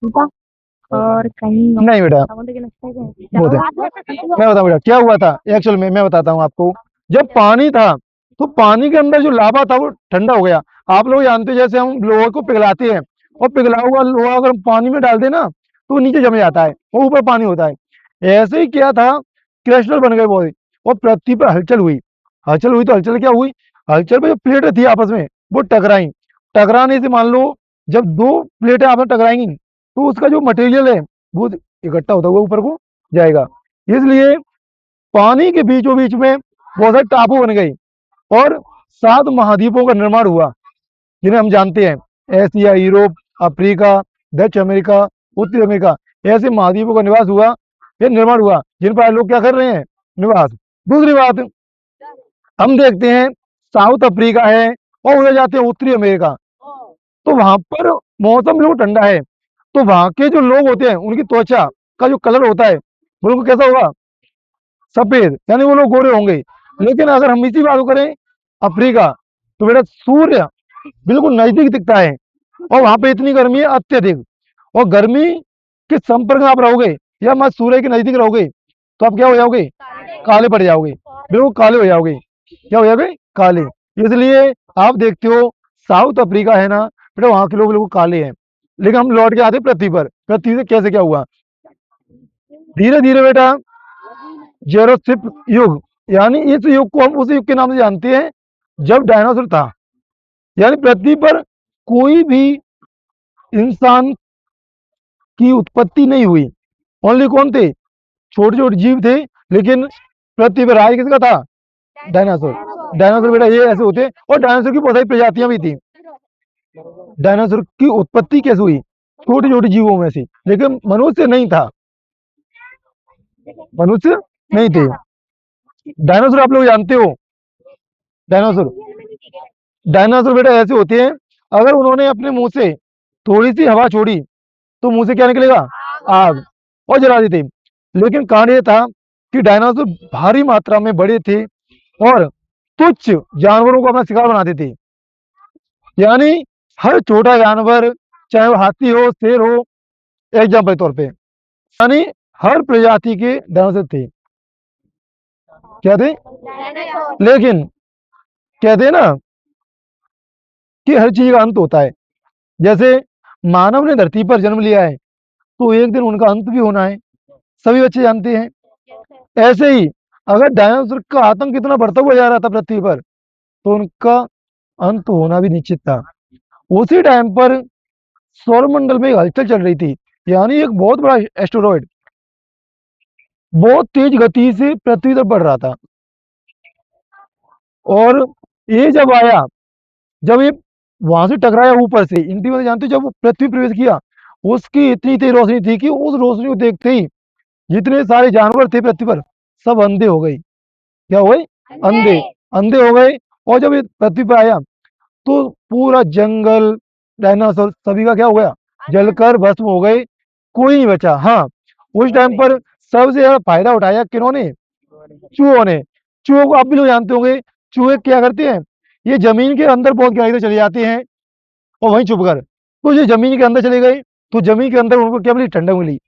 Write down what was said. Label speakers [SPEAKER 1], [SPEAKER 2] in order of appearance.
[SPEAKER 1] और कहीं
[SPEAKER 2] नहीं बेटा,
[SPEAKER 1] समुद्र के नक्शे पे
[SPEAKER 2] बहुत है। मैं बताऊं बेटा क्या हुआ था एक्चुअल में, मैं बताता हूँ आपको। जब पानी था तो पानी के अंदर जो लावा था वो ठंडा हो गया। आप लोग जानते हो जैसे हम लोहे को पिघलाते हैं, और पिघला हुआ लोहा अगर हम पानी में डाल दें ना तो वो नीचे जम जाता है और ऊपर पानी होता है। ऐसे ही क्या था, क्रिस्टल बन गए बहुत, और पृथ्वी पर हलचल हुई। हलचल हुई तो हलचल क्या हुई, हलचल में जो प्लेटें थी आपस में वो टकराई। टकराने से मान लो जब दो प्लेटें आपस में टकराएंगी तो उसका जो मटेरियल है वो इकट्ठा होता हुआ ऊपर को जाएगा। इसलिए पानी के बीचों बीच में बहुत सारे टापू बन गए और 7 महाद्वीपों का निर्माण हुआ, जिन्हें हम जानते हैं एशिया, यूरोप, अफ्रीका, दक्षिण अमेरिका, उत्तरी अमेरिका। ऐसे महाद्वीपों का निवास हुआ, ये निर्माण हुआ, जिन पर आज लोग क्या कर रहे हैं, निवास। दूसरी बात, हम देखते हैं साउथ अफ्रीका है और उधर जाते हैं उत्तरी अमेरिका, तो वहां पर मौसम बिल्कुल ठंडा है। तो वहां के जो लोग होते हैं उनकी त्वचा का जो कलर होता है वो उनको कैसा होगा, सफेद, यानी वो लोग गोरे होंगे। लेकिन अगर हम इसी बात को करें अफ्रीका, तो बेटा सूर्य बिल्कुल नजदीक दिखता है और वहां पे इतनी गर्मी है अत्यधिक। और गर्मी के संपर्क में आप रहोगे या मत सूर्य के नजदीक रहोगे तो आप क्या हो जाओगे, काले पड़ जाओगे, बिल्कुल काले हो जाओगे। क्या हो जाओगे, काले। इसलिए आप देखते हो साउथ अफ्रीका है ना बेटा, वहां के लोग बिल्कुल काले हैं। लेकिन हम लौट के आते हैं पृथ्वी पर, पृथ्वी से कैसे क्या हुआ, धीरे धीरे बेटा जेरोसिप युग, यानी इस युग को हम उस युग के नाम से जानते हैं जब डायनासोर था। यानी पृथ्वी पर कोई भी इंसान की उत्पत्ति नहीं हुई। ओनली कौन थे, छोटे छोटे जीव थे। लेकिन पृथ्वी पर राज किसका था, डायनासोर। डायनासोर बेटा ये ऐसे होते हैं, और डायनासोर की बहुत सारी प्रजातियां भी थी। डायनासोर की उत्पत्ति कैसे हुई, छोटे छोटे जीवों में से, लेकिन मनुष्य नहीं था, मनुष्य नहीं थे। डायनासोर आप लोग जानते हो, डायनासोर, डायनासोर बेटा ऐसे होते हैं, अगर उन्होंने अपने मुंह से थोड़ी सी हवा छोड़ी तो मुंह से क्या निकलेगा, आग, और जला देते। लेकिन कारण ये था कि डायनासोर भारी मात्रा में बड़े थे और तुच्छ जानवरों को अपना शिकार बनाते थे। यानी हर छोटा जानवर, चाहे वो हाथी हो, शेर हो, एग्जाम्पल के तौर पे, यानी हर प्रजाति के डायनासोर थे। क्या थे, लेकिन कहते हैं ना कि हर चीज का अंत होता है। जैसे मानव ने धरती पर जन्म लिया है तो एक दिन उनका अंत भी होना है, सभी बच्चे जानते हैं। ऐसे ही अगर डायनासोर का आतंक इतना बढ़ता हुआ जा रहा था पृथ्वी पर तो उनका अंत होना भी निश्चित था। उसी टाइम पर सौरमंडल में एक हलचल चल रही थी, यानी एक बहुत बड़ा एस्टेरॉइड बहुत तेज गति से पृथ्वी तरफ बढ़ रहा था। और ये जब आया, जब ये वहां से टकराया ऊपर से, इंडिया जानते हो जब वो पृथ्वी प्रवेश किया, उसकी इतनी तेज रोशनी थी कि उस रोशनी को देखते ही जितने सारे जानवर थे पृथ्वी पर सब अंधे हो गए। क्या हो गए, अंधे, अंधे हो गए। और जब ये पृथ्वी पर आया तो पूरा जंगल, डायनासोर सभी का क्या हो गया, जलकर भस्म हो गए, कोई नहीं बचा। हाँ, उस टाइम पर सबसे ज्यादा फायदा उठाया किन्होंने, चूहों ने। चूहों को आप भी लोग जानते होंगे, चूहे क्या करते हैं, ये जमीन के अंदर बहुत गहराई तक चले जाते हैं और वहीं छुप कर, तो ये जमीन के अंदर चले गए तो जमीन के अंदर उनको क्या मिली, ठंडक मिली।